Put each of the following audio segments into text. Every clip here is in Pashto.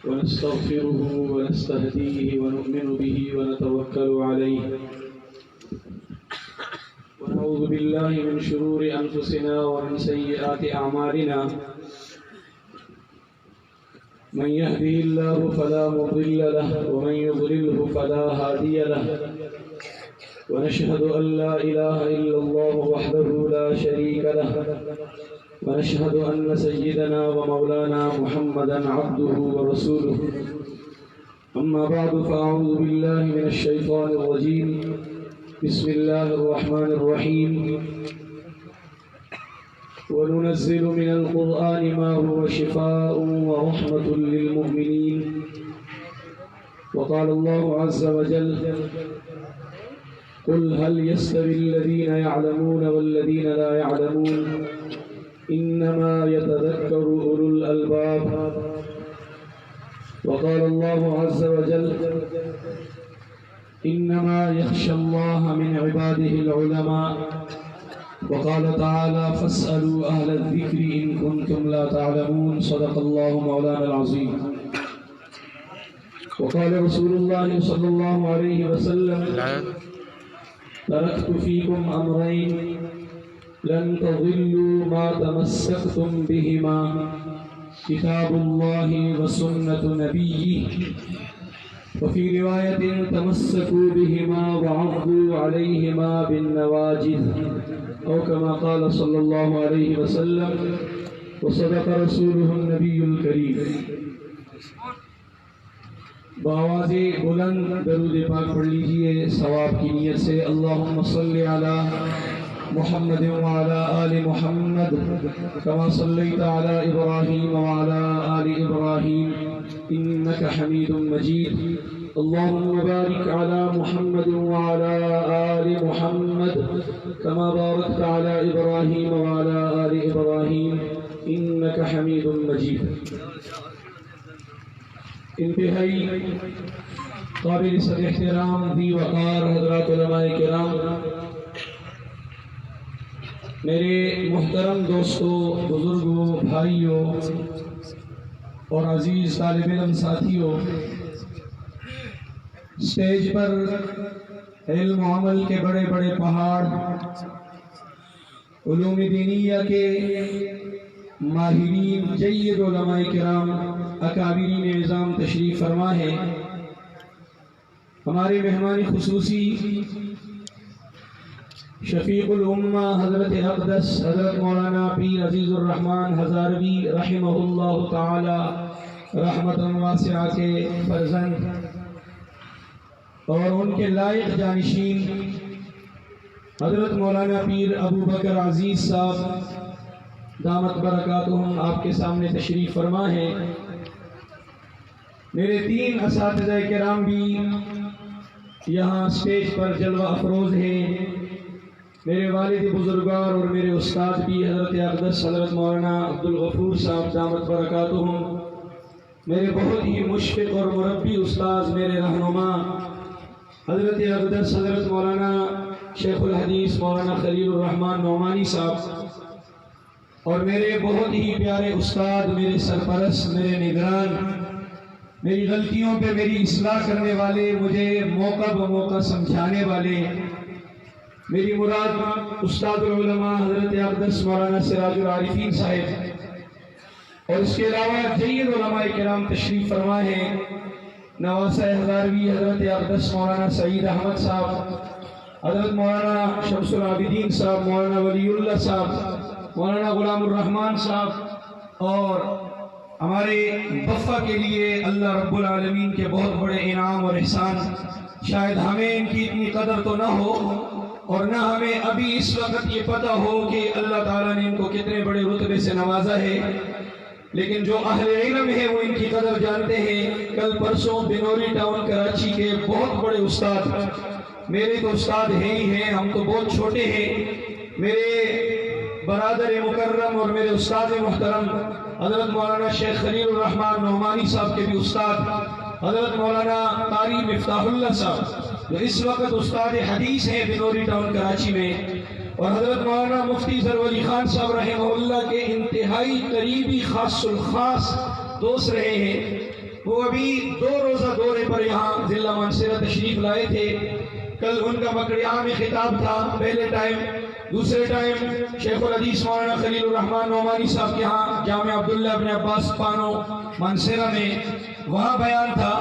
ونستغفره ونستهديه ونؤمن به ونتوكل عليه ونعوذ بالله من شرور أنفسنا ومن سيئات أعمالنا من يهده الله فلا مضل له ومن يضلله فلا هادي له ونشهد أن لا إله إلا الله وحده لا شريك له ونشهد أن سيدنا ومولانا محمدا عبده ورسوله أما بعد فأعوذ بالله من الشيطان الرجيم بسم الله الرحمن الرحيم وننزل من القرآن ما هو شفاء ورحمة للمؤمنين وقال الله عز وجل قل هل يستوي الذين يعلمون والذين لا يعلمون إنما يتذكر أولو الألباب وقال الله عز وجل إنما يخشى الله من عباده العلماء وقال تعالى فاسألوا أهل الذكر إن كنتم لا تعلمون صدق الله مولانا العظيم وقال رسول الله صلى الله عليه وسلم تركت فيكم أمرين لن تضلوا ما تمسكتم بهما كتاب الله وسنة نبيه وفي رواية تمسكوا بهما وعضوا عليهما بالنواجذ أو كما قال صلى الله عليه وسلم وصدق رسوله النبي الكريم. بآواز بلند درود پاک پڑھ لیجئے ثواب کی نیت سے. اللہم صلی علی محمد وعلى آل محمد كما صليت على إبراهيم وعلى آل إبراهيم إنك حميد مجيد. اللهم بارك على محمد وعلى آل محمد كما باركت على إبراهيم وعلى آل إبراهيم إنك حميد مجيد. انتہائی قابل صد احترام ذی وقار حضرات علماء کرام، میرے محترم دوستوں، بزرگوں، بھائیوں اور عزیز طالب علم ساتھیوں، اسٹیج پر علم و عمل کے بڑے بڑے پہاڑ، علوم دینیہ کے ماہرین، جید علماء کرام، اکابرین نظام تشریف فرما ہے. ہمارے مہمان خصوصی شفیق الامہ حضرت اقدس حضرت مولانا پیر عزیز الرحمن ہزاروی رحمہ اللہ تعالی رحمت واسعہ کے فرزند اور ان کے لائق جانشین حضرت مولانا پیر ابو بکر عزیز صاحب دامت برکاتہم آپ کے سامنے تشریف فرما ہے. میرے 3 اساتذہ کرام بھی یہاں اسٹیج پر جلوہ افروز ہیں. میرے والد بزرگوار اور میرے استاد بھی حضرت اقدس حضرت مولانا عبدالغفور صاحب دامت برکاتہم، میرے بہت ہی مشفق اور مربی استاد، میرے رہنما حضرت اقدس حضرت مولانا شیخ الحدیث مولانا خلیل الرحمن نعمانی صاحب، اور میرے بہت ہی پیارے استاد، میرے سرپرست، میرے نگران، میری غلطیوں پہ میری اصلاح کرنے والے، مجھے موقع بموقع سمجھانے والے، میری مراد استاد العلماء حضرت اقدس مولانا سراج العارفین صاحب، اور اس کے علاوہ جید علماء کرام تشریف فرما ہیں. نواسہ ہزاروی حضرت اقدس مولانا سعید احمد صاحب، حضرت مولانا شمس العابدین صاحب، مولانا ولی اللہ صاحب، مولانا غلام الرحمن صاحب، اور ہمارے وفا کے لیے اللہ رب العالمین کے بہت بڑے انعام اور احسان. شاید ہمیں ان کی اتنی قدر تو نہ ہو اور نہ ہمیں ابھی اس وقت یہ پتہ ہو کہ اللہ تعالیٰ نے ان کو کتنے بڑے رتبے سے نوازا ہے، لیکن جو اہل علم ہیں وہ ان کی قدر جانتے ہیں. کل پرسوں بنوری ٹاؤن کراچی کے بہت بڑے استاد، میرے تو استاد ہیں ہی ہیں، ہم تو بہت چھوٹے ہیں، میرے برادر مکرم اور میرے استاد محترم حضرت مولانا شیخ خلیل الرحمن نعمانی صاحب کے بھی استاد حضرت مولانا قاری مفتاح اللہ صاحب، جو اس وقت استاد حدیث ہیں بنوری ٹاؤن کراچی میں، اور حضرت مولانا مفتی ظفر علی خان صاحب رحمہ اللہ کے انتہائی قریبی خاص الخاص دوست رہے ہیں، وہ ابھی 2 روزہ دورے پر یہاں ضلع مانسہرہ تشریف لائے تھے۔ کل ان کا مکڑیہاں میں خطاب تھا پہلے ٹائم، دوسرے ٹائم شیخ الحدیث مولانا خلیل الرحمن نعمانی صاحب کے ہاں جامع عبداللہ ابن عباس پانو مانسہرہ میں وہاں بیان تھا۔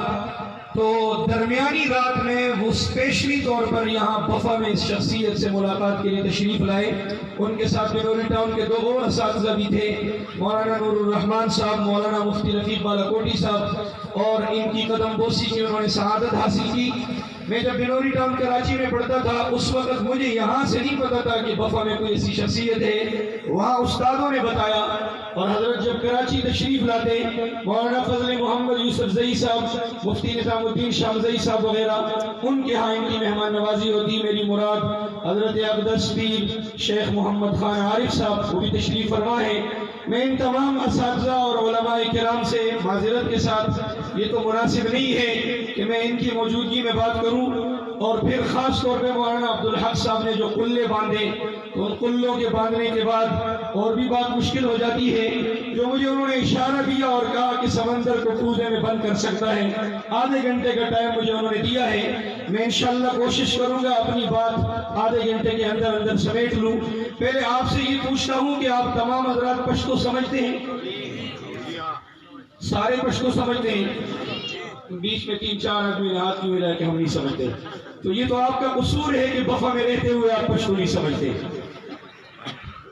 تو درمیانی رات میں وہ اسپیشلی طور پر یہاں بفا میں اس شخصیت سے ملاقات کے لیے تشریف لائے۔ ان کے ساتھ بنوری ٹاؤن کے 2 اور اساتذہ بھی تھے، مولانا نور الرحمان صاحب، مولانا مفتی رفیق بالاکوٹی صاحب، اور ان کی قدم بوسی کی انہوں نے سعادت حاصل کی۔ میں جب بنوری ٹاؤن کراچی میں پڑھتا تھا اس وقت مجھے یہاں سے نہیں پتا تھا کہ بفا میں کوئی ایسی شخصیت ہے، وہاں استادوں نے بتایا۔ اور حضرت جب کراچی تشریف لاتے، مولانا فضل محمد یوسف زئی صاحب، مفتی نظام الدین شاہ زئی صاحب وغیرہ، ان کے ہاں ان کی مہمان نوازی ہوتی۔ میری مراد حضرت اقدس پیر شیخ محمد خان عارف صاحب وہ بھی تشریف فرما ہے۔ میں ان تمام اساتذہ اور علماء کرام سے معذرت کے ساتھ، یہ تو مناسب نہیں ہے کہ میں ان کی موجودگی میں بات کروں، اور پھر خاص طور پہ مولانا عبدالحق صاحب نے جو قلے باندھے، تو ان قلوں کے باندھنے کے بعد اور بھی بات مشکل ہو جاتی ہے۔ جو مجھے انہوں نے اشارہ دیا اور کہا کہ سمندر کو کوزے میں بند کر سکتا ہے، آدھے گھنٹے کا ٹائم مجھے انہوں نے دیا ہے۔ میں انشاءاللہ کوشش کروں گا اپنی بات آدھے گھنٹے کے اندر سمیٹ لوں۔ پہلے آپ سے یہ پوچھتا ہوں کہ آپ تمام حضرات پشتو سمجھتے ہیں؟ سارے پشتو سمجھتے ہیں؟ بیچ میں 3-4 آدمی نے ہاتھ کیوں ملایا کہ ہم نہیں سمجھتے؟ تو یہ تو آپ کا قصور ہے کہ بفا میں رہتے ہوئے آپ پشتو نہیں سمجھتے۔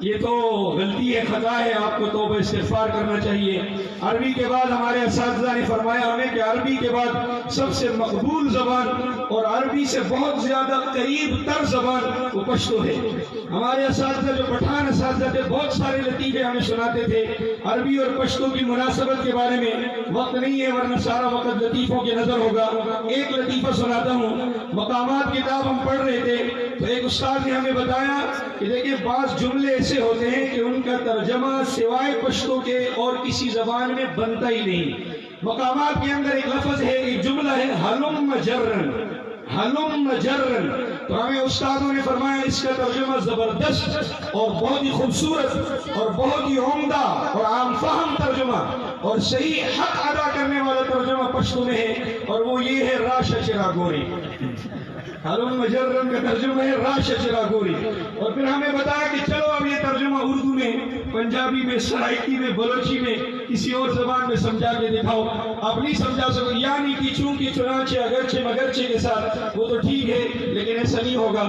یہ تو غلطی ہے، خطا ہے، آپ کو توبہ استغفار کرنا چاہیے۔ عربی کے بعد ہمارے اساتذہ نے فرمایا ہمیں کہ عربی کے بعد سب سے مقبول زبان اور عربی سے بہت زیادہ قریب تر زبان وہ پشتو ہے۔ ہمارے اساتذہ جو پٹھان اساتذہ تھے بہت سارے لطیفے ہمیں سناتے تھے عربی اور پشتو کی مناسبت کے بارے میں۔ وقت نہیں ہے ورنہ سارا وقت لطیفوں کی نظر ہوگا۔ ایک لطیفہ سناتا ہوں۔ مقامات کتاب ہم پڑھ رہے تھے تو ایک استاد نے ہمیں بتایا کہ دیکھیں بعض جملے ایسے ہوتے ہیں کہ ان کا ترجمہ سوائے پشتو کے اور کسی زبان میں بنتا ہی نہیں۔ مقامات کے اندر ایک لفظ ہے، ایک جملہ ہے ہلم جرن، ہلم جرن، تو ہمیں استادوں نے فرمایا اس کا ترجمہ زبردست اور بہت ہی خوبصورت اور بہت ہی عمدہ اور عام فہم ترجمہ اور صحیح حق ادا کرنے والا ترجمہ پشتو میں ہے، اور وہ یہ ہے راش چرا گوری۔ ہلم مجرن کا ترجمہ ہے راش چرا گوری۔ اور پھر ہمیں بتایا کہ چلو اب یہ ترجمہ اردو میں، پنجابی میں، سرائکی میں، بلوچی میں، کسی اور زبان میں سمجھا کے دکھاؤ۔ آپ نہیں سمجھا سکو، یعنی کہ چونکہ چنانچہ اگرچہ مگرچہ کے ساتھ وہ تو ٹھیک ہے لیکن ایسا نہیں ہوگا۔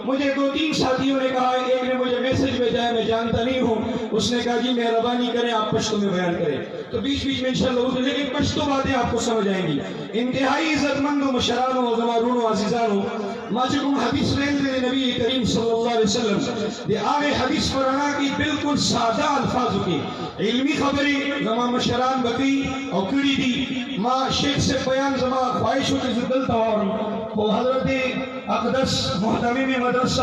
مجھے 2-3 ساتھیوں نے کہا، ایک نے مجھے میسج بھیجا ہے، میں جانتا نہیں ہوں، اس نے کہا جی مہربانی کریں آپ پشتو میں بیان کریں، تو بیچ بیچ میں انشاءاللہ اردو، لیکن پشتو باتیں آپ کو سمجھ آئیں گی۔ انتہائی عزت مند و مشران و زمارون و عزیزان ہو، ماجکم حدیث رہنے نبی کریم صلی اللہ علیہ وسلم دے آگے حدیث قرآنہ کی بالکل سادہ الفاظ کی علمی خبری زمان مشران بقی اور کڑی دی ماں شیخ سے بیان زمان خواہشوں کی زدل تاور وہ حضرت اقدس محتمیم مدرسہ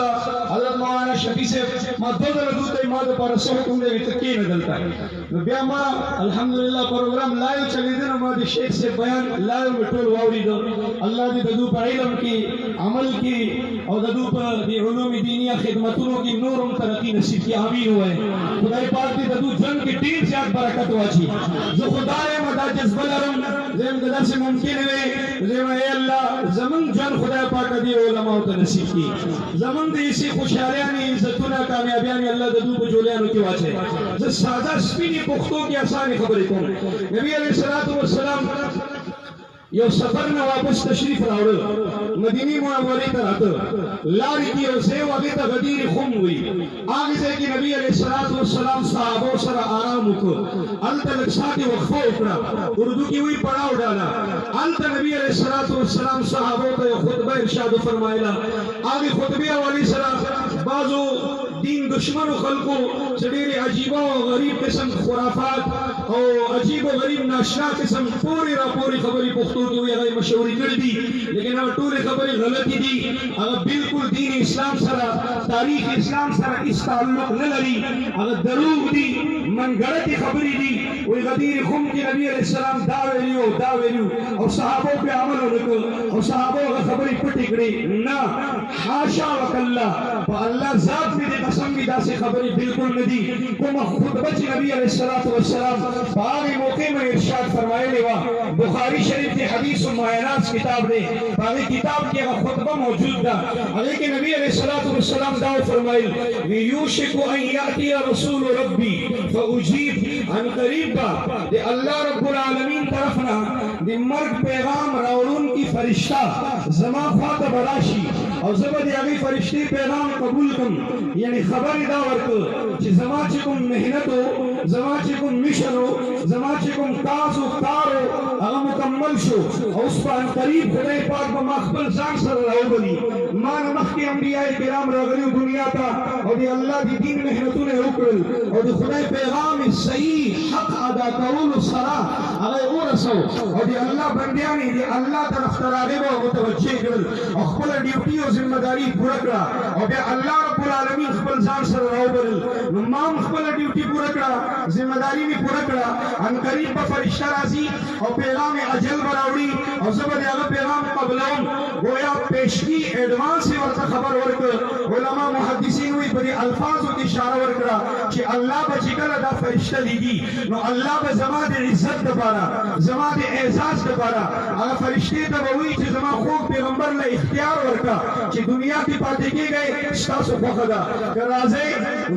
حضرت مولانا شفیع سے مدد ردوت اماد پر سحکم دے تکی ندلتا ہے بیا ما الحمدللہ پروگرام لائیو چلی دن اماد شیخ سے بیان لائیو مٹول واوری دو اللہ دی ددو پر علم کی عمل کی اور ددو پر دی علوم دینیا خدمتوں کی نورم ترقی نصیب کی آمین ہوئے خدای پاک دی ددو جن کی دیر زیاد برکت واچی جو خدای مدد جذبہ لرم زیم قدر سے ممکن ہے زیم اے اللہ زمن جن خدای پاک دی علماء تا نصیب کی زمن دی اسی خوشحالیانی عزتنا کامیابیانی اللہ ددو کو جولیانو کی واچے زی سادہ سپینی پختوں کی آسانی خبری کون نبی علیہ السلام یہ سفر میں واپس تشریف راوڑ مدینی معاوری تا رہتا لاری کی روزے وقت غدیر خم ہوئی آگے سے کہ نبی علیہ السلام صحابوں سر آرام کو انتا لکساتی وقفہ اکڑا اردو کی ہوئی پڑاؤ ڈالا انتا نبی علیہ السلام صحابوں کا خطبہ ارشاد فرمائلا آگے خطبہ والی سر بعضو دین دشمن و خلقو سڑیر عجیبہ و غریب قسم خرافات اور عجیب و غریب ناشنا قسم پوری را پوری خبری پختو کی ہوئی اگر مشہوری کر دی لیکن اگر طول خبری غلطی دی اگر بالکل دین اسلام سرا تاریخ اسلام سرا اس تعلق نہ لری اگر دروغ دی من گڑتی خبری دی وی غدیر خم کی نبی علیہ السلام دا ویلیو اور صحابوں پہ عمل ہونے اور صحابوں کا خبری پٹی کری نا حاشا وکاللہ با اللہ ذات میں دے قسم بھی دا سے خبری بالکل ندی کم خطبہ چی نبی علیہ السلام باغی موقع میں ارشاد فرمائے لیوا بخاری شریف کی حدیث و معینات کتاب دے باغی کتاب کی خطبہ موجود دا لیکن نبی علیہ السلام دعو فرمائل ویوشکو ان یاتی رسول ربی فاجیب ان قریب با دے اللہ رب العالمین طرفنا دے مرگ پیغام راولون کی فرشتہ زما خواہ براشی اور زبد یاغی فرشتی پیغام قبول کم یعنی خبر دا ورکو چی زما چکم محنتو زما چکم مشنو زما چکم تازو کارو اغا مکمل شو اور اس پا ان قریب خدای پاک با مخبل زان سر رہو بلی مانا مخی انبیاء کرام رغلیو دنیا تا اور دی اللہ دی دین محنتو نے رکل اور دی خدای پیغام صحیح حق ادا قول صلاح اغای او رسو اور دی اللہ بندیانی دی اللہ طرف تراغب و متوجہ کرل اور خبل ڈیوٹی و ذمہ داری پورا کرا اور بے اللہ رب العالمین خبل زان سر رہو بلی مام خبل ڈیوٹی پورا کرا ذمہ داری بھی پورا کرا ان قریب با فرشتہ رازی اور پیغام اجل براوڑی اور زبر یاغ پیغام قبلون گویا پیشکی ایڈوانس سے ورطا خبر ورک علماء محدثین ہوئی بڑی الفاظ ہوتی اشارہ ورکڑا کہ اللہ بچکل دا فرشتہ لیگی نو اللہ بزمان دے عزت دبارا زمان دے اعزاز دبارا اگر فرشتے دبوئی چھ زمان خوب پیغمبر لے اختیار ورکا چھ دنیا کی پاتے کی گئے ستاسو فخدا کہ رازے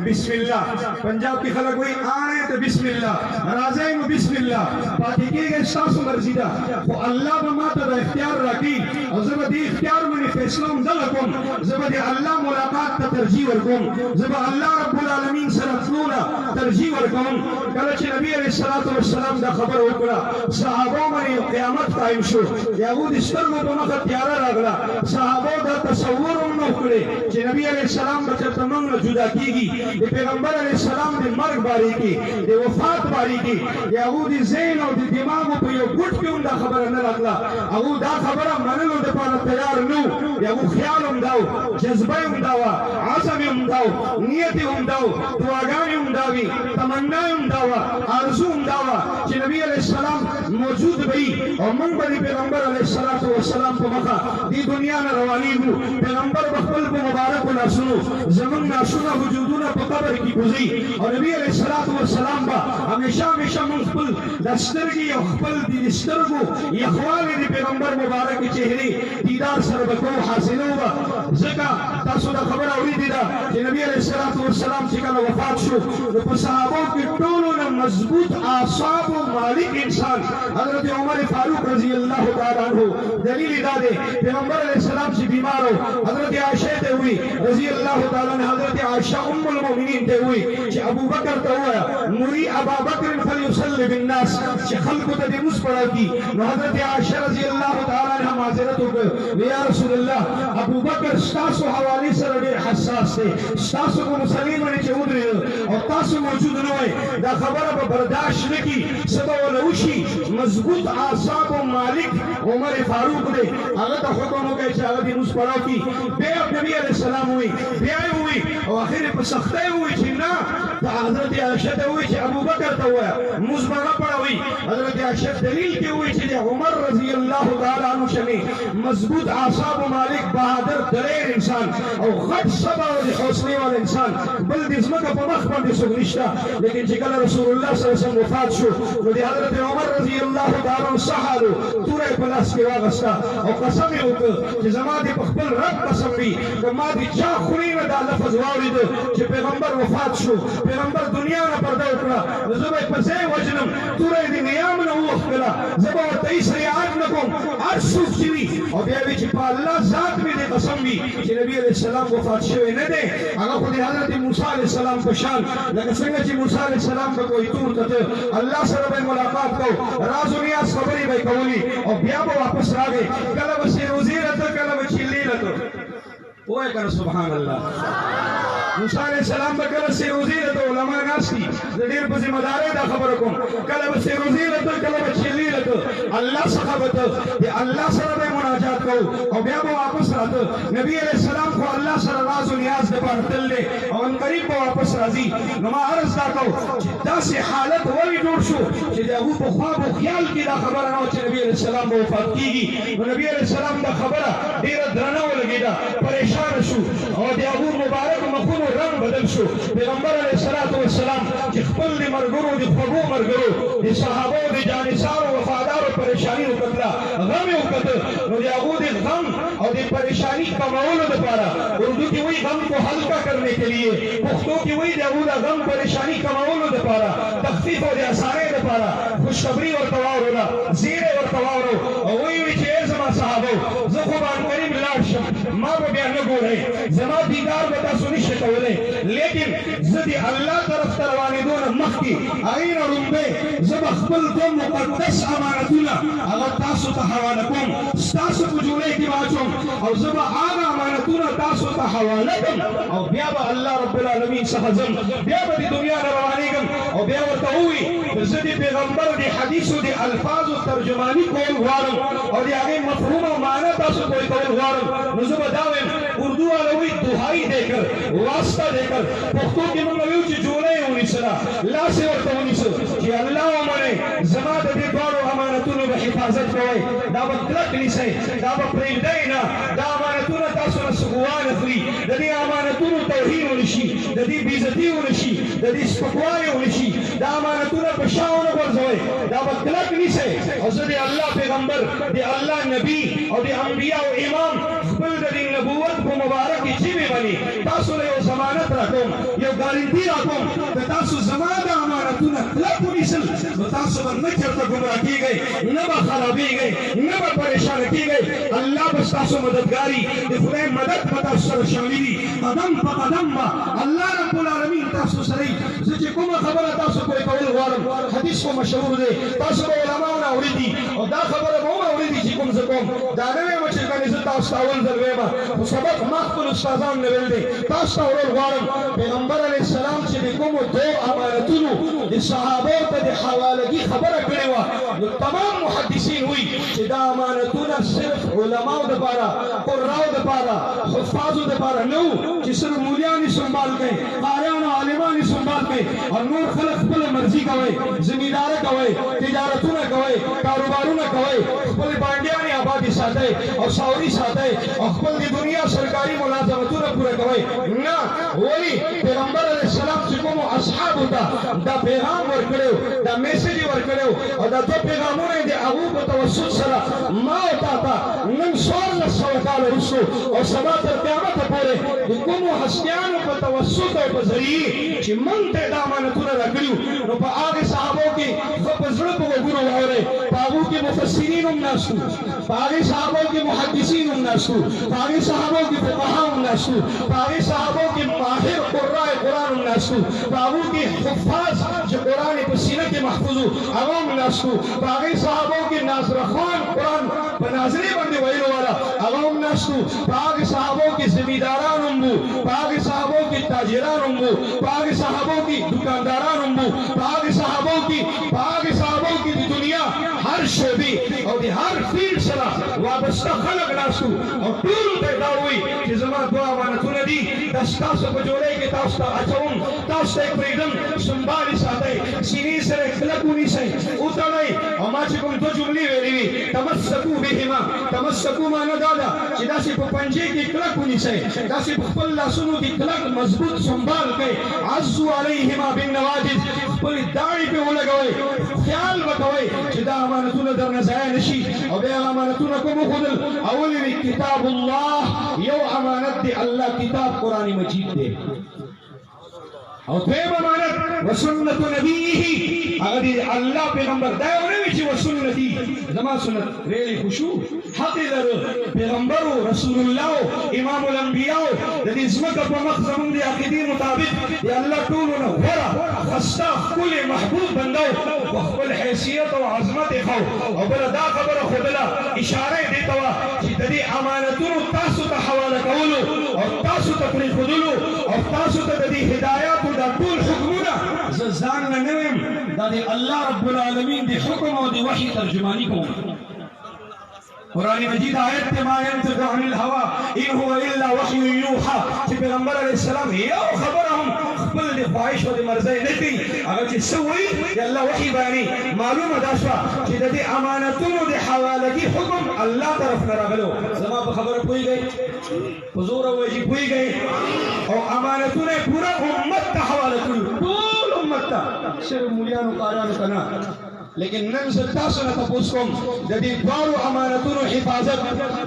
بسم اللہ پنجاب کی خلق ہوئی آئے تو بسم اللہ رازے بسم اللہ پاتے کی گئے ستاسو مرضی دا وہ اللہ بماتا دا اختیار رکھی اور زبدی اختیار منی فیصلوں دلکم زبدی اللہ ملاقات تا ترجیح ورکم زبد اللہ رب العالمین سرطلونا ترجیح ورکم کلچ نبی علیہ السلام دا خبر اکڑا صحابوں منی قیامت قائم شو یہود استرمو بمخ تیارا راگلا صحابوں دا تصور انہوں اکڑے کہ نبی علیہ السلام بچر تمنگ جدا کی گی دے پیغمبر علیہ السلام دے مرگ باری کی دے وفات باری کی یہودی زین اور دے دماغوں پہ یہ گھٹ کے ان دا خبر نہ رکھلا اگو دا خبرہ منلو دے پانا تیار نو یہو خیال امداو جذبہ امداوا عظم امداو نیت امداو دعاگان امداوی تمنا امداوا آرزو امداوا کہ نبی علیہ السلام موجود بھئی اور من بڑی پیغمبر علیہ السلام کو مخا دی دنیا نہ روانی ہو پیغمبر بخبل کو مبارک نہ سنو زمن نہ سنا وجودنا پا قبر کی گزی اور نبی علیہ السلام با ہمیشہ منخبل دسترگی اخبل دی دسترگو یخوال دی پیغمبر مبارک چہری دیدار سربکو حاصل ہوگا زکا تاسو دا خبر اولی دیدا کہ نبی علیہ السلام چکل وفات شو تو صحابوں کی ٹولونا مضبوط آصاب و مالک انسان حضرت عمر فاروق رضی اللہ تعالیٰ عنہ دلیل دادے پیغمبر علیہ السلام سے بیمار ہو حضرت عائشہ تے ہوئی رضی اللہ تعالیٰ عنہ حضرت عائشہ ام المومنین تے ہوئی کہ ابو بکر تے ہوا مری ابا بکر فلیسل بالناس کہ خلق تے مس پڑا کی حضرت عائشہ رضی اللہ تعالیٰ عنہ معذرت ہو گئے یا رسول اللہ ابو بکر ستاسو حوالی سے رڑے حساس تھے ستاسو کو مسلم نے چود رہے اور تاسو موجود نوئے دا خبر برداشت نکی سبا ولوشی مضبوط آصاب و مالک عمر فاروق دے اگر تا حکم ہو گئے چاہا دی مس پڑاو کی بے اب نبی علیہ السلام ہوئی بے آئے ہوئی اور آخر پر سختے ہوئی چھنا تا حضرت عائشہ تے ہوئی چھے ابو بکر تا ہوا مس بڑا پڑا ہوئی حضرت عائشہ دلیل کے ہوئی چھے عمر رضی اللہ تعالیٰ عنہ شمی مضبوط آصاب و مالک بہادر دلیر انسان اور خط سبا و حوصلے والا انسان بل دزمہ کا پمخ پر دے سو رشتہ لیکن چکل رسول اللہ صلی اللہ علیہ وسلم وفات شو تو دی حضرت عمر رضی اللہ تعالیٰ عنہ سحالو تورے پلاس کے واغستا اور قسم ہوتا کہ زمان دی پخبل رب قسم بھی کہ ما دی چاہ خونی میں دا لفظ واوری دو کہ پیغمبر وفات شو پیغمبر دنیا میں پردہ اکڑا زبا پسے وجنم تورے دی نیام نہ ہوا خلا زبا و تیس ریاض نکم عرصوف چوی اور بیوی چھپا اللہ ذات میں دے قسم بھی کہ نبی علیہ السلام وفات شوئے نہ دے اگر خود حضرت موسیٰ علیہ السلام کو شان لیکن سنگا چی موسیٰ علیہ السلام کا کوئی طور کتے اللہ سے رب ملاقات کو راز و نیاز خبری بھائی قولی اور بیابا واپس راگے کلب سے وزیرت کلب چلیلت وہ ہے کر سبحان اللہ موسیٰ علیہ السلام بکر سے وزیرت علماء ناسی دیر پر ذمہ دارے دا خبرکم کلب سے وزیرت کلب چلیلت اللہ صحابت یہ اللہ سے رب مناجات کو اور بیابا واپس رات نبی علیہ السلام کو اللہ سره راز او نیاز د پاره تل دی او ان قریب به واپس راځي. نو ما عرض دا کوم چې داسې حالت ولې جوړ شو چې د هغوی په خواب او خیال کې دا خبره نه وه چې نبي علیه السلام به وفات کېږي. نو نبي علیه السلام دا خبره ډېره درنه ولګېده، پریشانه شو او د هغوی مبارک مخونو رنګ بدل شو. پیغمبر علیه السلام چې خپل د ملګرو د خوږو ملګرو د صحابو د جانثارو وفادارو پریشاني وکتله، غم یې وکته. نو د هغو د غم او د پریشانی کمولو دپاره اردو کې وایي غم کو ہلکا کرنے کے لیے، پښتو کې وایي د هغو د غم پریشانی کمولو دپاره، تخفیف او د اسانۍ دپاره خوشخبري ورته واوروله، زیری ورته واورو او ویې چې ای زما صحابو زه خو به عنقریب لاړ شم، ما به بیا نه ګورئ، زما دیدار به تاسو نشئ کولی، لیکن زه د الله طرف ته روانېدو نه مخکې هغې نه وړومبی زه به خپل دوه مقدس امانتونه هغه تاسو ته حواله کوم، ستاسو په جوړۍ کې به اچوم او زه به هغه امانتونه تاسو ته حواله کړم او بیا به الله رب العالمین څخه ځم، بیا به د دنیا نه روانېږم او بیا ورته ووایي چې زه د پیغمبر د حدیثو د الفاظو ترجماني کول غواړم او د هغې مفهوم او معنا تاسو پوهې کول غواړم. نو زه به دا وایم اردو والا وایي دہائی دے کر، واسطه دے کر، پښتو کې موږ وایو چې جوړۍ یې ونیسله، لاس یې ورته ونیسه چې الله ومنئ زما د دې دواړو امانتونو به حفاظت کوئ، دا به کلک نیسئ، دا به پرېږدئ نه، دا امانتونه تاسو نه څوک وانخلي، د دې امانتونو توهین ونه شي، د دې بېعزتي ونه شي، د دې سپکوالی ونه شي، دا امانتونه په شا ونه غورځوئ، دا به کلک نیسئ. او زه د الله پیغمبر، د الله نبي او د انبیاو امام خپل د دې نبوت په مبارکې ژبې باندې تاسو له یو ضمانت راکوم، یو ګارنټي راکوم که تاسو زما د امانتونه کلک ونیسل نو تاسو به نه چېرته ګمراه کېږئ، نه به خرابېږئ، نه به پریشانه کېږئ، الله به ستاسو مددګاري، د خدای مدد به تاسو سره شاملي، قدم په قدم به الله رب العالمین تاسو سره وي. زه چې کومه خبره تاسو پرې کول غواړم، حدیث خو مشهور دی، تاسو به علماو نه اورېدي او دا خبره به هم اورېدي چې کوم زه کوم، دا نه وایم چې ګنې زه تاسو ته اول ځل وایم، خو سبق ما خپل استادان نه ویل دی، تاسو ته اورل غواړم. پیغمبر علیه السلام چې د کومو دو امانتونو د صحابو ته د حوالګي خبره کړې وه، نو تمام محدثین وایي چې دا امانتونه صرف علماو دپاره، قراو دپاره، حفاظو دپاره نه وو چې صرف مولیان یې سنبال کړئ، قاریان او عالمان یې سنبال کړئ او نور خلک خپله مرضي کوئ، زمینداره کوئ، تجارتونه کوئ، کاروبارونه کوئ، خپلې بانډیانې آبادې ساتئ او ساوري ساتئ او خپل د دنیا سرکاري ملازمتونه پوره کوئ. نه، ولې پیغمبر علیه السلام چې کومو اصحابو ته دا پیغام ورکړی، دا میسج یې ورکړی او دا دوه پیغامونه یې د هغو په توسط سره ما او تا ته نن 1400 کاله وروستو او سبا تر قیامته پورې د کومو هستیانو په توسط او په ذریعې چې موږ ته دا امانتونه راکړي وو، نو په هغې صحابو کې ښه په زړه په غوږونو واورئ، په هغو کې مفسرین هم ناست وو، په هغې صحابو کې محدثین هم ناست وو، په هغې صحابو کې فقها هم ناست وو، په هغې صحابو کې ماهر قراء قرآن هم ناست وو، په هغو کې حفاظ چې قرآن یې په سینه کې محفوظ وو هغه هم ناست وو، په هغې صحابو کې ناظره خان قرآن په ناظرې باندې ویلو والا هغه هم ناست وو، په هغې صحابو کې زمینداران هم وو، په هغې صحابو کې تاجران هم وو، په هغې صحابو کې دکانداران هم وو، په هغې صحابو کې د دنیا هر شعبې او د هر فیلډ سره وابسته خلک ناست وو او ټولو ته یې دا ووایي چې زما دوه امانتونه دي، دا ستاسو په جوړۍ کې تاسو ته اچوم، تاسو ته یې پرېږدم، سنبال یې ساتئ، سینې سره یې کلک ونیسئ، وتړئ. او ما چې کوم دوه جملې ویلې وي تمسکو بهما، تمسکو معنا دا ده چې داسې په پنجې کې کلک ونیسئ، داسې په خپل لاسونو کې کلک مضبوط سنبال کړئ، عضو علیهما بالنواجذ، خپلې داړې پرې ولګوئ، خیال به کوئ چې دا امانتونه درنه ضایع نه شي. او بیا هغه امانتونه کوم وښودل، اول یې کتاب الله، یو امانت دی الله کتاب قرآن مجید دی، او دویم امانت وسنت نبیه، هغه دی الله پیغمبر، دا یو نه وي چې وسنتي زما سنت ویلې خو شو، حق یې لرو، پیغمبرو رسول الله امام الانبیاو د دې ځمکه په مخ زموږ د عقیدې مطابق د الله ټولو نه غوره خسته ښکلی محبوب بنده و، خپل حیثیت او عظمت یې ښو. او بله دا خبره ښودله، اشاره یې دې ته وه چې د دې امانتونو تاسو ته حواله کولو او تاسو ته پرېښودلو او تاسو ته د دې هدایاتو دا ټول حکمونه زه ځان نه نه ویم، دا د الله رب العالمین د حکم او د وحي ترجماني کوم. قرآن مجید آیت تے ما ينطق عن الهوى ان هو الا وحی یوحى کہ پیغمبر علیہ السلام یو خبرهم خپل دی خواہش و دی مرضی نکی اگر چی سوئی یا اللہ وحی بانی معلوم داشوا کہ دی امانتون و دی حوالگی حکم اللہ طرف نراغلو زمان پا خبر پوئی گئی حضور ویجی پوئی گئی اور امانتون پورا امت تا حوالتون طول امت تا صرف مولیان و قاران کنا لیکن نن ستاسو نه تاسو کوم د دې دوارو امانتونو حفاظت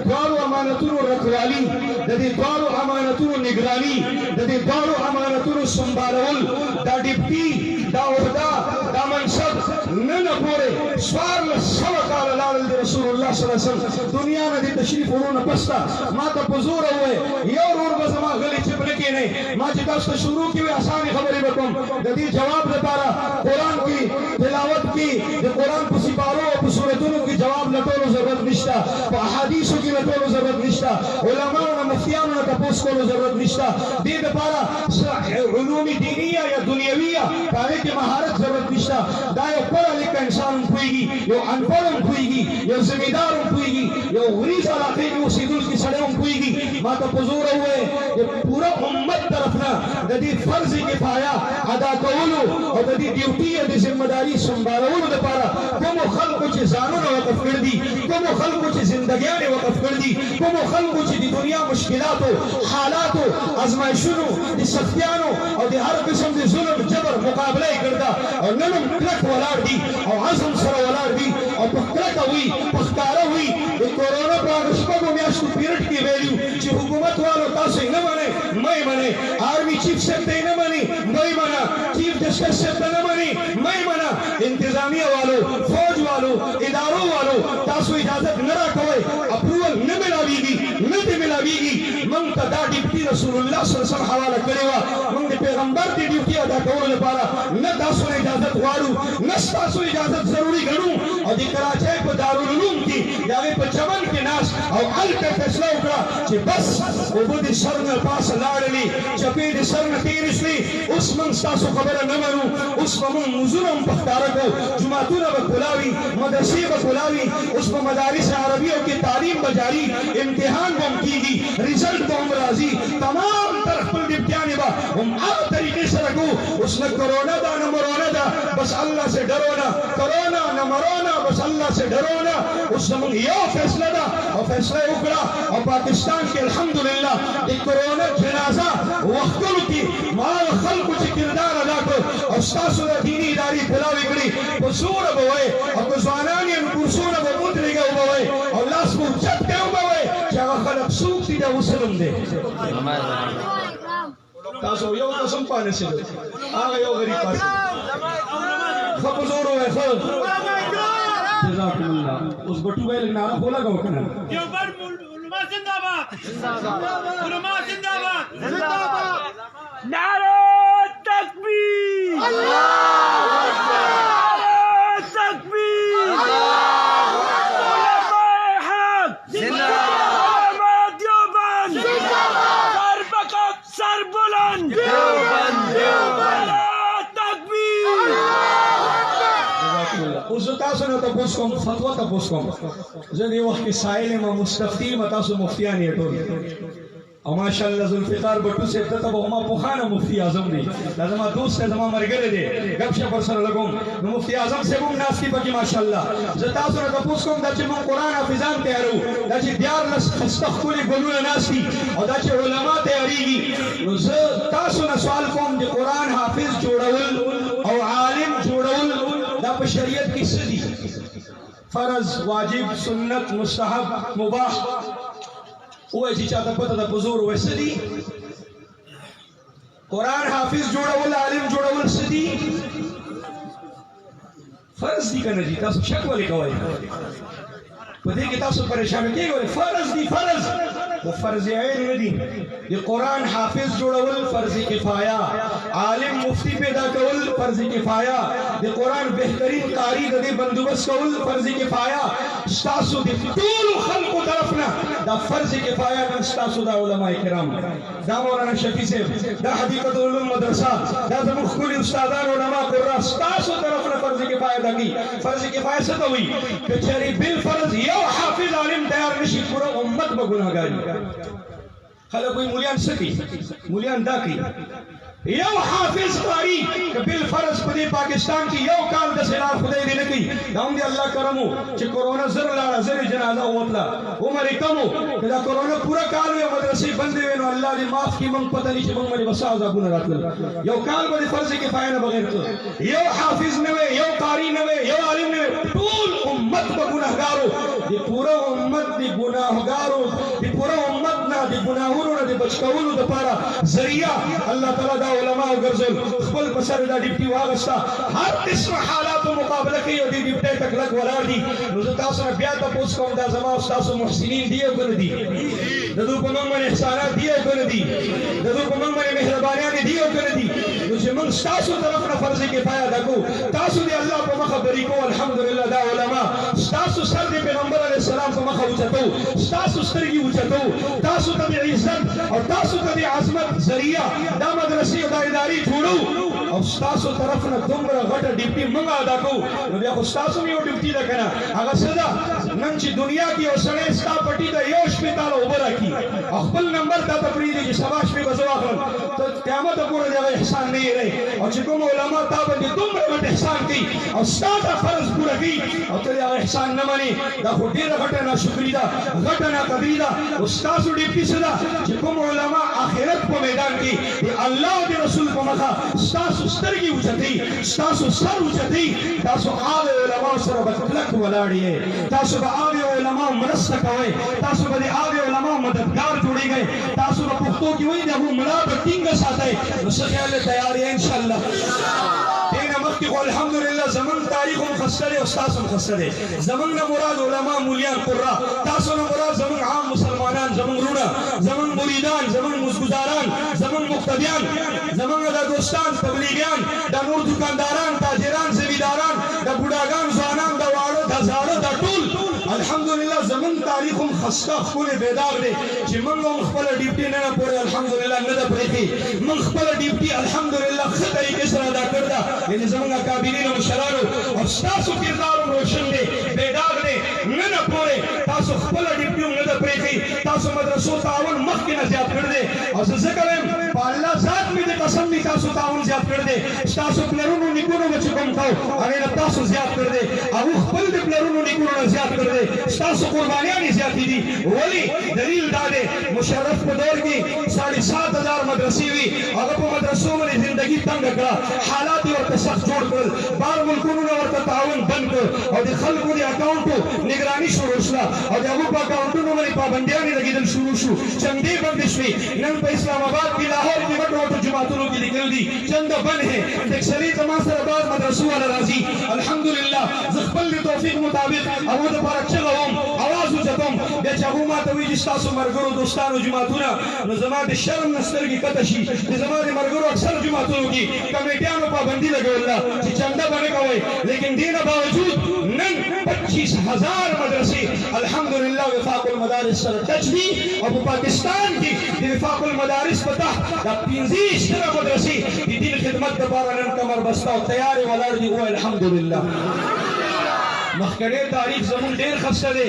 دوارو امانتونو رکوالی د دې دوارو امانتونو نگرانی د دې دوارو امانتونو سنبالول دا ډیپټي دا عہدہ دا منصب نن پورې سوار سوا کال لاړل د رسول الله صلی الله علیه وسلم دنیا نه د تشریف ورونه پستا ما ته پزور وې یو ور به زما غلی چپ نه کینې ما چې تاسو شروع کیوي اسانه خبرې وکم د دې جواب لپاره قرآن کی تلاوت کی د قرآن په سپارو او په سورتونو کې جواب لټولو ضرورت نشته په احادیثو کې لټولو ضرورت نشته علماو نه مفتیانو نه تپوس کولو ضرورت نشته دې دپاره علوم دینیه یا دنیویه په هغې کې مهارت ضرورت نشته دا یو پړه لیکه انسان هم پوهېږي یو انپړ هم پوهېږي یو زمیندار هم پوهېږي یو غریز علاقې کې اوسېدونکي سړی هم پوهېږي ما ته په زوره ووایې د پوره امت طرف نه د دې فرض کفایه ادا کولو او د دې ډیوټي یا د ذمهداري سنبالولو دپاره کومو خلکو چې ځانونه وقف کړي دي کومو خلکو چې زندګیانې وقف کړي دي کومو خلکو چې د دنیا مشکلاتو حالاتو ازمایښونو د سختیانو او د هر قسم د ظلم جبر مقابله یې کړده او نن هم کلک ولاړ دي او عزم سره ولاړ دي او په کلکه وي په ښکاره وي د کورونا په هغه شپږو میاشتو پیریډ کې ویلي چې حکومت والو تاسو یې نه منئ مه یې منئ آرمي چیف صاحب ته یې نه منئ مه یې منه چیف جسټس صاحب ته نه منئ مه یې منه انتظامیه والو فوج والو ادارو والو تاسو اجازت نه راکوئ اپروول نه ملاویږي نه دې ملاویږي موږ ته دا ډیوټي رسول الله صلی الله علیه وسلم حواله کړې وه موږ د پیغمبر د ډیوټي ادا کولو لپاره نه تاسو نه اجازت غواړو نه ستاسو اجازت ضروري ګڼو او د کراچۍ په دارالعلوم کې د هغې په چمن کې ناست او هلته فیصله وکړه چې بس اوبه د سر نه پاسه لاړلې چپې د سر نه تېرې شوې اوس موږ ستاسو خبره نه منو اوس به موږ مونځونه هم په ښکاره کوو جوماتونه به کلاوي مدرسې به کلاوي اوس په مدارس عربیو کې تعلیم به جاري امتحان به هم کېږي رزلټ به هم راځي تمام تر خپل ډیوټیانې به هم هغه طریقې سره کوو اوس نه کرونا ده نه مرونا ده بس الله سے ڈرو نہ کرونا نہ مرونا بس اللہ سے ڈرو نہ اس نے منگ یو فیصلہ دا اور فیصلہ اکڑا اور پاکستان کے الحمدللہ دی کرونا جنازہ وقتل کی مال خلق چی کردار ادا کو اور ستاسو دا دینی اداری پھلاوی کری بزور بوئے اور کزوانانی ان کرسون بمدری گا بوئے اور لاس کو چپ کے بوئے چاہا خلق سوک تی دا وسلم دے تاسو یو قسم پانے سے دے آگا یو غریب پاسے خبزور ہوئے خب جزاکم اللہ اس بٹو بھائی نعرہ کھولا گا وکنا دیوبند علماء زندہ باد علماء زندہ باد نعرہ تکبیر نعرہ تکبیر علماء حق علماء دیوبند سر بکت سر بلند اس تاسو نه تاسو کوم فتوا تاسو کوم زه دی وخت سائل ما مستفتی ما تاسو مفتیان یې ټول او ماشاءالله ذوالفقار بټو سے ته به ما پوخانه مفتی اعظم دی لازم دوست ته زما مرګره دی غب شپ سره لګوم نو مفتی اعظم سے هم ناس کی پکې ماشاءالله زه تاسو نه تاسو کوم د چې مون قران حافظان تیارو د چې دیار لس استغفر ګلونه ناس دي او د چې علما تیاریږي نو زه تاسو نه سوال کوم چې قران حافظ جوړول او عالم جوړول دا په شریعت کې څه دي فرض واجب سنت مستحب مباح وای چې چاته پته د حضور وسه دي قرآن حافظ جوړول عالم جوړول څه دي فرض دي کنه جی تاسو شک ولې کوئ په دې کې تاسو پریشان کیږئ فرض دي فرض وہ فرض عین نه دي د قرآن حافظ جوړول فرض کفایه عالم مفتی پیدا کول فرض کفایه د قرآن بهترین قاری د دې بندوبست کول فرض کفایه تاسو د ټول خلقو طرفنا دا فرض کفایه نن تاسو د علماء کرام دا مولانا شفیع صاحب دا حدیقت العلوم مدرسه دا زموږ ښکلي استادان علما قرا تاسو طرفنا فرض کفایه دغي فرض کفایه څه ته وایي که چېرې بالفرض یو حافظ عالم په ګناهګاري خلک وایي مولیان څه کوي مولیان دا کوي یو حافظ قاری کہ بالفرض پدی پاکستان کی یو کال دا سلام خدای دی نکی داؤں دی اللہ کرمو چھ کرونا زر لارا زر جنازہ ہوتلا عمر کمو کہ دا کرونا پورا کال ہوئے مدرسی بندے ہوئے نو اللہ دی معاف کی منگ پتہ نہیں چھ منگ منی بسا عذاب گناہ رات لگا یو کال بدی فرض کی فائنہ بغیر تو یو حافظ نوے یو قاری نوے یو عالم نوے طول امت با گناہ گارو دی پورا امت دی گناہ گارو دی پورا امت نا دی گناہونو نا دی بچکولو دا پارا ذریعہ اللہ تعالیٰ دا علماء گرزل خپل پسر دا ڈپٹی واغستا ہر قسم حالات و مقابلہ کی دی ڈپٹی تک لگ ولار دی نوزتاسو نا بیاتا پوس کم دا زمان استاسو محسنین دیو کن دی دادو پا منگ من احسانات دیو کن دی دادو پا منگ من مہربانیانی دیو کن دی نوزی منگ ستاسو طرف نا فرضی کفایہ دا کو تاسو دی اللہ پا مخبری کو الحمدللہ دا علماء ستاسو سر دی پیغمبر علیہ السلام پا مخ اوچتو ستاسو سرگی اوچتو تاسو تبی عزت اور تاسو تبی عظمت ذریعہ دا مدرسی دا اداری جھوڑو اور ستاسو طرف نا دمرا غٹا ڈپٹی منگا دا کو نو بیا خستاسو میو ڈپٹی دا کنا اگر صدا ننچی دنیا کی او سڑے ستا پٹی دا یو شپیتالا اوبرا کی اخبر نمبر تا تپریدی جی سباش پی بزو آخرم تو قیامت پورا جگہ احسان نہیں رہے اور چکم علماء تا بندی دمرا غٹ احسان کی اور ستا تا فرض پورا کی اور تلی احسان نمانی دا خودی دا غٹا نا شکری دا غٹا نا قدری دا استاسو ڈپٹی صدا چکم علماء آخرت کو میدان کی اللہ دی رسول کو مخا ستاسو سترگی اوچتی ستاسو سر اوچتی تاسو آوے علماء سر بطلق ولاڑی ہے تاسو با آوے علماء مرستک ہوئے تاسو با دی آوے علماء مددگار جوڑی گئے تاسو با پختو کی ہوئی دی ابو ملاب تینگا ساتھ ہے نسخ اللہ تیاری ہے انشاءاللہ دینا مخی کو الحمدللہ زمن تاریخ مخصر ہے استاس مخصر ہے زمن مراد علماء مولیان قرآن تاسو مراد زمن عام مسلمانان زمن رونا زمن مریدان زمن مزگزاران زمن مقتدیان زمن دا دوستان تبلیغیان دا نور دکانداران تاجران زمیداران دا بوداگان زوانان دا وارو دا زارو دا طول الحمدللہ زمن تاریخ خستہ خون بیدار دے چی منگو مخبر ڈیوٹی نینا پورے الحمدللہ ندہ پریخی مخبر ڈیوٹی الحمدللہ خطری کس را دا کردہ یعنی زمن اکابرین و مشرانو اور ستاسو کردار روشن دے بیدار دے ندہ پورے تاسو خبر ڈیوٹی ندہ پریخی تاسو مدرسو تعاون مخ کی نزیاد کردے اور ذکریں پا اللہ ذات میں دے قسم بھی تاسو تعاون زیاد کردے تاسو پلرونو نکونو بچکم کھاؤ اگر تاسو زیاد کردے او خبر دے پلرونو نکونو زیاد کردے تاسو قربانیانی زیادی دی ولی دلیل دادے مشرف کو دور کی 7,500 مدرسی ہوئی اگر پا مدرسوں میں زندگی تنگ کرا حالاتی اور تسخت جوڑ کر بار ملکونو نے اور تعاون بند کر اور دی خلقو دی اکاؤنٹو نگرانی شروع شلا اور دی ابو پا اکاؤنٹو میں پابندیانی لگی دل شروع شو چندی بندش ہوئی نن پا اسلام آباد کی لاہور کی وٹو وٹو جماعتوں کی نکل دی چند بن ہے تکسری زمان سر آباد مدرسو والا راضی الحمدللہ زخبل دی توفیق مطابق ابو دا پارک چگاوم آواز اچتم بے چاہو ماتوی جستاسو مرگرو دوستانو جماعتونا نظمان دی شرم نستر کی قتشی نظمان دی مرگرو اکثر جماعتوں کی کمیٹیانو پابندی لگے اللہ چی چندہ بنے گوئے لیکن دین باوجود نن 25,000 مدرسی الحمدللہ وفاق المدارس سر تجدی اور پاکستان کی وفاق المدارس پتہ دا 15 طرح مدرسی دی دین خدمت دبارا نن کمر بستا و تیار والار دی ہوئے الحمدللہ مخکرے تاریخ زمون دیر خستہ دے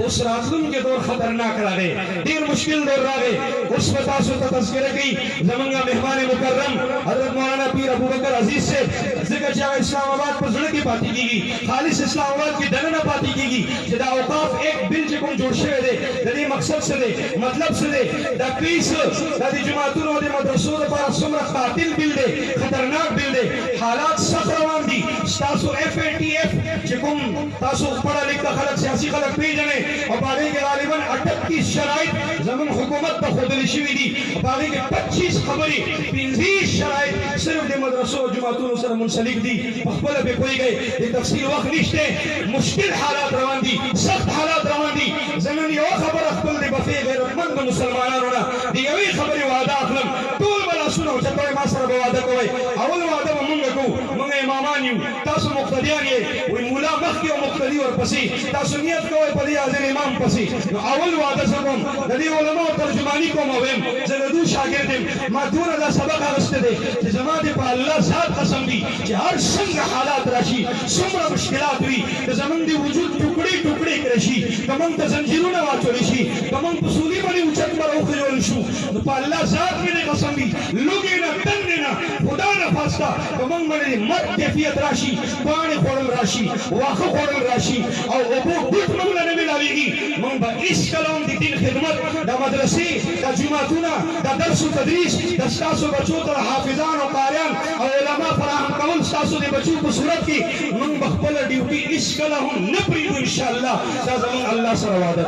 اس راتلن کے دور خطرناک را گئے دیر مشکل دور را گئے اس فتاسو تا تذکرہ کی زمانگا مہمان مکرم حضرت مولانا پیر ابو بکر عزیز سے ذکر چاہا اسلام آباد پر ظلم کی پاتی کی گی خالص اسلام آباد کی دننا پاتی کی گی جدا اوقاف ایک بل چکم جوڑ شوئے دے دی مقصد سے دے مطلب سے دے دا پیس دا دی جماعتون و دی مدرسوں دا پارا سمرہ قاتل بل دے خطرناک بل دے حالات سخت روان دی ستاسو FATF چکم تاسو پڑھا لکھتا خلق سیاسی خلق پی جنے اور باقی کے غالباً 38 شرائط زمین حکومت پر خود لشوی دی باقی کے 25 خبری 25 شرائط صرف دی مدرسوں و جماعتوں سر منسلک دی مخبلہ پہ کوئی گئے دی تفصیل وقت نشتے مشکل حالات روان دی سخت حالات روان دی زمین یو خبر اخبر دی بفی غیرتمند مسلمانان ہونا دی یوی خبری وعدہ اخلم طول بلا سنو چکوئے ما سر بوعدہ کوئے اول وعدہ منگا کو منگا امامان یوں تاسو مقتدیان یہ وی مولا مخی و مقتدی اور پسی تاسو نیت کوئے پدی حاضر امام پسی اول وعدہ سکم ندی علماء ترجمانی کو مویم زندو شاگردم ما دون دا سبق آرستے دے کہ زمان دے پا اللہ ذات قسم دی کہ ہر سنگ حالات راشی سمر مشکلات ہوئی کہ زمان دی وجود ٹکڑی ٹکڑی تحریک رشی کمنگ تا زنجیرون واچو رشی کمنگ پسولی بنی اچت پر اوخ جو رشو پا اللہ ذات میں نے قسم دی لوگی نا تنگی نا خدا نا فاستا کمنگ بنی مرد کیفیت راشی پانی خورل راشی واخ خورل راشی او ابو بوت منگل نمی لاویگی منگ با اس کلام دی دین خدمت دا مدرسی دا جماعتونا دا درس و تدریس دا ستاسو بچو تا حافظان و قاریان او علماء فراہم قول ستاسو دی بچو کو صورت کی منگ بخبل ڈیوٹی اس کلام نپریدو انشاءاللہ دا زمان اللہ سر وعدہ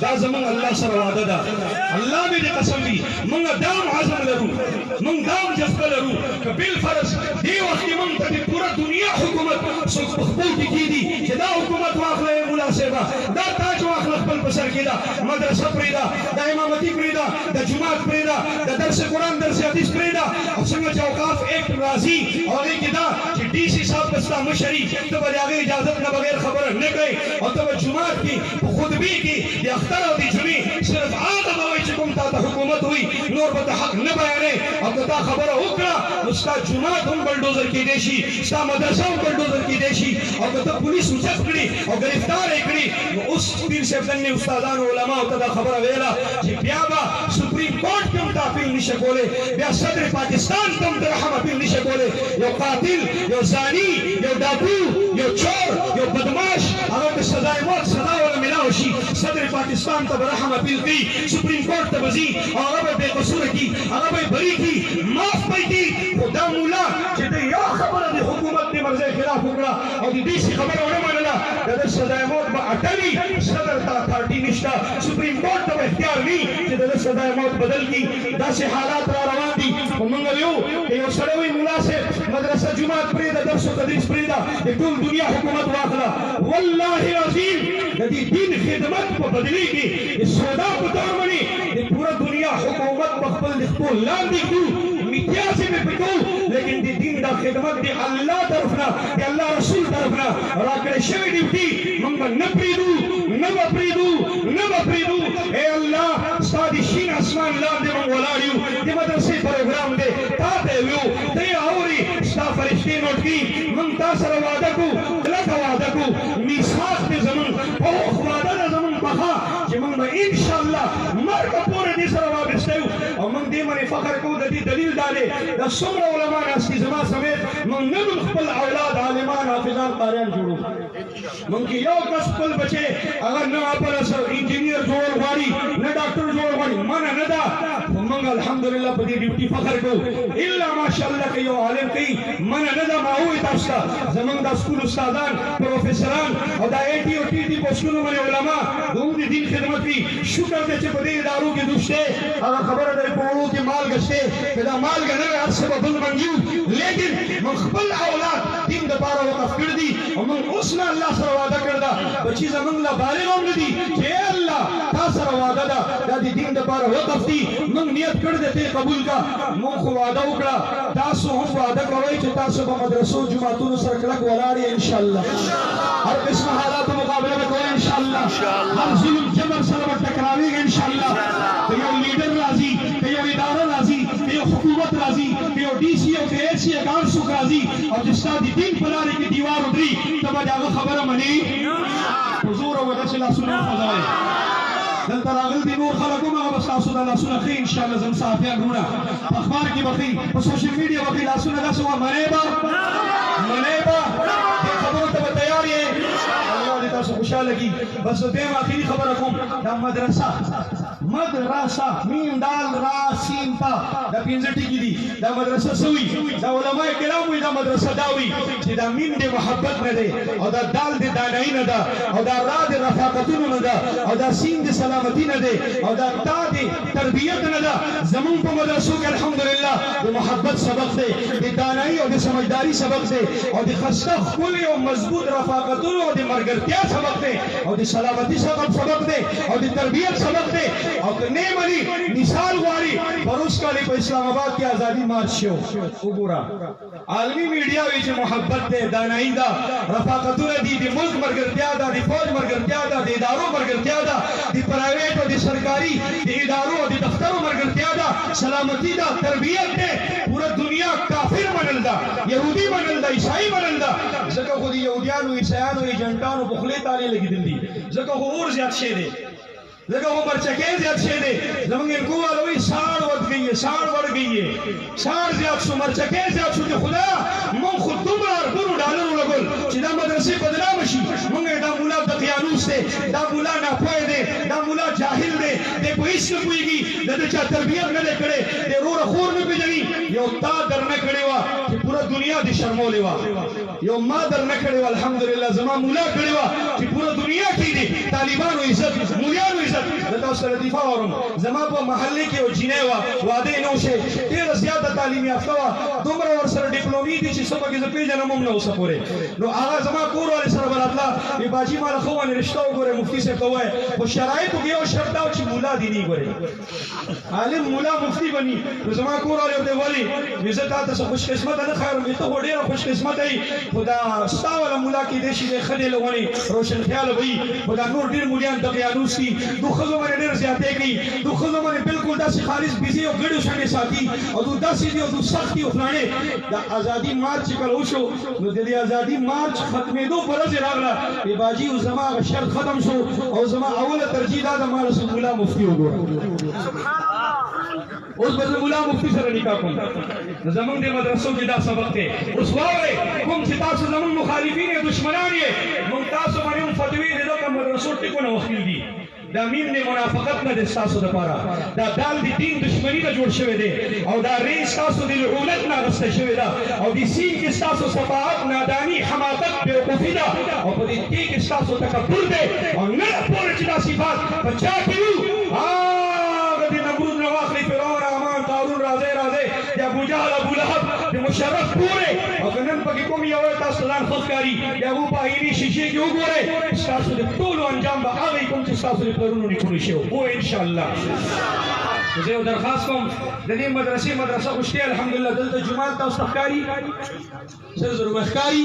دا زمان اللہ سر وعدہ دا اللہ میں دے قسم دی منگ دام عظم لرو منگ دام جذبہ لرو کہ بالفرض دی وقت منگ تا دی پورا دنیا حکومت سلک بخبول کی دی کہ دا حکومت واخلہ مولا سیبا دا تاج واخلہ خبل پسر کی دا مدرسہ پریدا دا امامتی پریدا دا جماعت پریدا دا درس قرآن درس حدیث پریدا اور سنگا چوکاف ایک راضی اور ایک دا کہ ڈی سی صاحب بستا مشری تو بڑی آگے اجازت نہ بغیر خبر نکلے اور تو جماعت کی خود بھی کی دی اختر اور دی جمعی صرف آدم ہوئی چکم تا حکومت ہوئی نور بتا حق نہ بیانے اور تا خبر اکڑا اس کا جماعت ہم بلڈوزر کی دیشی اس کا مدرسہ ہم بلڈوزر کی دیشی اور تا پولیس اچھت کری اور گرفتار اکڑی اس پیر سے ابن نے استادان و علماء تا خبر ویلا جی بیابا سپریم کورٹ کم تا اپیل نشے کولے بیا صدر پاکستان کم تا رحم اپیل نشے کولے یو قاتل یو زانی یو ڈاکو یو چور یو بدماش اگر سزائے موت سزا والا ملاوشی صدر پاکستان تا برحم اپیل کی سپریم کورٹ تا بزی اور اب بے قصور کی اگر بری کی معاف پئی کی خدا مولا جدے یا خبر دی حکومت نے مرضی خلاف اکڑا اور دی دیسی خبر ہونے مانلا جدے سزائے موت با اٹلی صدر تا تھارٹی نشتا سپریم کورٹ تا اختیار نہیں جدے سزائے موت بدل کی دا سے حالات را روان دی ومنگلیو کہ یو سڑوی مولا سے مدرسہ جماعت پریدا درس و تدریس پریدا ایک کل دنیا حکومت واخلا واللہ عظیم جدی دین خدمت کو بدلی کی اس سودا کو دور منی پورا دنیا حکومت بخبل دکھو لان دیکھو میتیا سے میں پکو لیکن دی دین دا خدمت دی اللہ طرفنا دی اللہ رسول طرفنا راکڑے شوی ڈیوٹی منگا نبپریدو اے اللہ سادی شین اسمان لان دے منگولاریو دی مدرسی پروگرام دے تاتے ہوئیو تے آوری ستا فرشتے نوٹ کی من تاثر وعدہ کو لکا وعدہ کو میساق دے زمن اوخ وعدہ دے زمن بخا کہ من با انشاءاللہ مر کا پورے دی سر وابستے ہو اور من دے منی فخر کو دی دلیل ڈالے دا سمر علماء ناسکی زمان سمیت من نبل خپل اولاد عالمان حافظان قاریان جوڑو من کی یو کس پل بچے اگر نہ اپر اثر انجینئر جوڑ واری نہ ڈاکٹر جوڑ واری مانا ندا منگا الحمدللہ بدی ڈیوٹی فخر کو اللہ ماشاءاللہ کہ یو عالم کی مانا ندا ماہوئی تاستا زمان دا سکول استادان پروفیسران اور دا ایٹی اور ٹی پوسٹونو منے علماء دون دی دین خدمت کی شکر دے چھ بدی اداروں کی دوشتے اگر خبر دے پوڑوں کی مال گشتے کہ مال گنر ہر سے ببل منگیو لیکن مخبل اولاد دین دپارا وقف کردی اور من اسنا اللہ سر وعدہ کردہ بچی زمان اللہ بالغوں دی کہ اللہ تا سر وعدہ دا دی دین دپارا وقف دی من نیت کردے تے قبول کا من خو وعدہ اکڑا تاسو ہم وعدہ کوئی چھے تاسو با مدرسو جماعتون سر کلک ولاری انشاءاللہ ہر قسم حالات مقابلہ میں کوئی انشاءاللہ ہر ظلم جبر سلامت ٹکراوی گا انشاءاللہ کہ یو لیڈر راضی کہ یو ادارہ راضی کہ یو حکومت راضی کہ یو ڈی سی او کہ ایسی اکان سکھ راضی اور جس طرح دی دین پلارے کی دیوار ادری تب جاگا خبر منی حضور و وجہ سے اللہ سنہ فضائے دلتا راغل دی نور خلقوں میں بس تاسو دا اللہ سنہ خی انشاءاللہ زم صحافیان رونا اخبار کی بخی سوشل میڈیا بخی اللہ سنہ دا سوا منے با خبروں تب تیاری ہے اللہ دیتا سو خوشا لگی بس دیم آخری خبر رکھوں دا مدرسہ مین دال را سین تا دا پینزٹی کی دی دا مدرسہ سوئی دا علماء کرام ہوئی دا مدرسہ داوی چی دا مین دے محبت نہ دے اور دا دال دے دانائی نہ دا اور دا را دے رفاقتون نہ دا اور دا سین دے سلامتی نہ دے اور دا تا دے تربیت نہ دا زمون پا مدرسوں کے الحمدللہ دے محبت سبق دے دے دانائی اور دے سمجھداری سبق دے اور دے خستہ خلی اور مضبوط رفاقتون اور دے مرگرتیا سبق دے اور دے سلامتی سبق دے اور دے تربیت سبق دے اور نہیں منی مثال واری بروس کالی پہ اسلام آباد کی آزادی مارچ ہو گورا عالمی میڈیا ویچ محبت دے دانائی دا رفاقتون دی ملک مرگرتیا دا دی فوج مرگرتیا دا دی اداروں مرگرتیا دا دی پرائیویٹ و دی سرکاری دی اداروں و دی دفتروں مرگرتیا دا سلامتی دا تربیت دے پورا دنیا کافر منل دا یهودي منل دا عیسائی منل دا ځکه خو د یهودیانو عیسایانو ایجنټانو په خولې تالې لګېدل دي ځکه خو اور زیات شی دی ځکه خو مرچکې زیات شی دی زمونږ هندکو والا وایي ساړ ود گئی ہے ساړ بڑھ گئی ہے ساړ زیات شو مرچکې زیات شو چې خدا مونږ خو دومره اربونو ډالرو لګول چې دا مدرسې بدنامه شي مونږ دا مولا دقیانوس دی دا مولا ناپوه دی دا مولا جاهل دی دی په هېڅ نه پوهېږي د ده چا تربیت نه دی کړی دی روره خور نه پېژني یو تا درنه کړې وه چې پوره دنیا دې شرمولې وه یو ما درنه کړې وه الحمدلله زما مولا کړې وه چې پوره دنیا کې دې طالبانو عزت مولیانو عزت د تاسو سره دفاع وکړم زما په محلې کې یو جینۍ وه واده یې نه وشی ډېره زیاته تعلیم یافته وه دومره ورسره ډیپلومي دي چې څه پکې زه پېژنم هم نه اوسه پورې نو هغه زما کور والې سره به راتله وي باجي ماله ښه ونې رشته وګورئ مفتي صاحب ته ووایه خو شرایطو کې یو شرط دا و چې ملا دیني ګورئ عالم ملا مفتي بني نو زما کور والې ورته ولې وي زه تا ته څه خوش قسمته نه ښکارم ته خو ډېره خوش قسمته یي خو دا ستا والا ملا کېدی شي دی ښه دی له ونې روشن خیاله به وي خو دا نور ډېر ملیان دقیانوس دي دو ښځو باندې ډېر زیاتې کوي دو ښځو باندې بالکل داسې خالص بيزي او ګډو شانې ساتي او دو داسې دي او دو سخت دي او فلانې د ازادي مارچ چې کله وشو نو د دې ازادي مارچ ختمېدو په ورځ راغله ای باجي اوس زما هغه شرط ختم شو او زما اوله ترجیح دا ده ما رسول الله مفتي وګوره اوس به زه ملا مفتي سره نکاح کوم زمونږ د مدرسو کې دا سبق دی اوس واورئ کوم چې تاسو زمونږ مخالفین یې دشمنان یې مونږ تاسو باندې هم فتوې د دغه مدرسو ټکونه وښیل دي دا میم نه منافقت نه د ستاسو دپاره دا دال د دین دشمني نه جوړ شوی دی او دا ری ستاسو د لعونت نه اخیسته شوې ده او د سین کې ستاسو صفاحت ناداني حماقت بېوقوفي ده او په دې ټې کې ستاسو تکبر دی او نه پورې چې دا صفات په چا کې وو هغه د نمرود نه واخلئ فرعون حامان قارون راځئ راځئ د ابوجهل ابولهب د مشرف پورې او که نن پکې کوم یو تاسو ځان ښه ښکاري د هغو په آیني شیشې کې وګورئ ستاسو د ټولو انجام به هغه وي کوم چې ستاسو د پلرونو نیکونو شوي هو انشاءالله زه یو درخواست کوم د دې مدرسه خو شته الحمدلله دلته جومات تاسو ته ښکاري سر ضرور ښکاري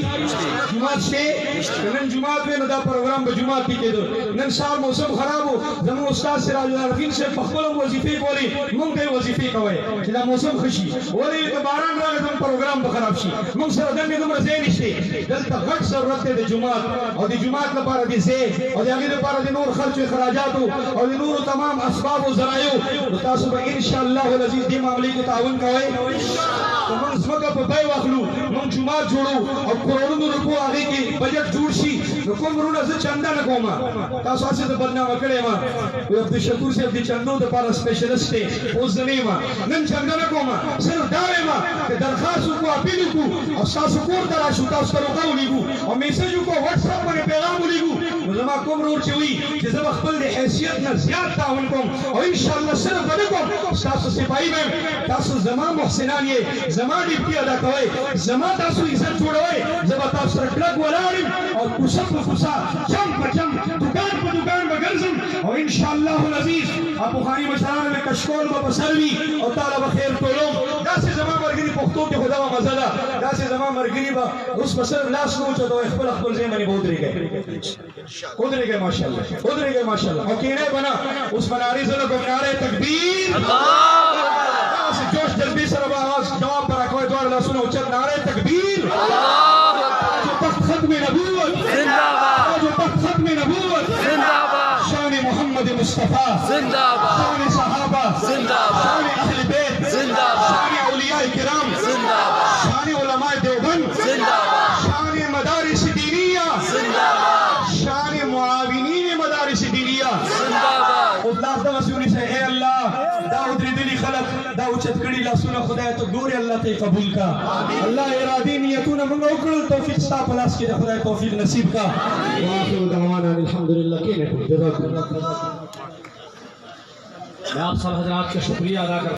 جومات شته نن جومات وی نو دا پروګرام به جومات کې کېدو نن سهار موسم خراب و زموږ استاد سراج العارفین صاحب په خپله وظیفې کولې موږ ته یې وظیفې کوئ چې دا موسم ښه شي ولې که باران راغی زموږ پروګرام به خراب شي موږ سره دندې دومره ځای نشته دلته غټ ضرورت دی د جومات او د جومات لپاره د ځای او د هغې لپاره د نور خرچو اخراجاتو او د نورو تمام اسباب و ذرایو نو تاسو به انشاءالله العزیز دې معاملې کې تعاون کوئ که موږ ځمکه په بیه واخلو موږ جومات جوړو او کروڑونو روپو هغې کې بجټ جوړ شي نو کوم وروڼه زه چنده نه کوم تاسو هسې زه بدنامه کړی یم وی عبدالشکور صاحب د چندو دپاره سپیشلسټ دی اوس زه نه یم نن چنده نه کوم صرف دا وایم که درخواست وکړو اپیل وکړو او ستاسو کور ته راشو تاسو ته روغه ولیږو او میسج وکړو وټساپ باندې پیغام ولیږو نو زما کوم ورور چې وي چې زه به خپل د حیثیت نه زیات تعاون کوم او انشاءالله صرف به نه کوم ستاسو سپاهي به یم تاسو زما محسنان یې زما ډیوټي ادا کوئ زما تاسو عزت جوړوئ زه به تاسو سره کلک ولاړ یم او کوڅه په کوڅه چم په چم دکان په دکان به ګرځم او انشاءالله العزیز پخواني مشرانو مې کشکول به په سر وي او تاله به خیر ټولوم داسې زما ملګري پښتو کې خو دا به مزه ده داسې زما ملګري به اوس به صرف لاس نه اوچتوئ خپل ځای باندې به ودرېږئ ماشاءالله ودرېږئ ماشاءالله او کېنئ به نه اوس به نارې زه لګوم نعرې تکبیر داسې جوش جذبې سره به آواز جواب به راکوئ دواړه لاسونه اوچت نعرې تکبیر تخت ختم نبوت تخت ختم نبوت شان محمد مصطفى شان صحابہ شان اہل بیت شان اولیاء کرام شان علماء دیوبند شان مدارس دینیہ شان معاونین مدارس دینیہ اطلاق دغه سیونی سے اے اللہ دا ادریدلی خلق دا اوچت کړي لاسونه خدای ته ګوري الله ته قبول کا الله ارادي نیتونه موږ وکړل توفیق ستا په لاس کې د خدای توفیق نصیب کا واخر دعوانا الحمدللہ کینه جزاک اللہ میں آپ سب حضرات کا شکریہ ادا کرتا ہوں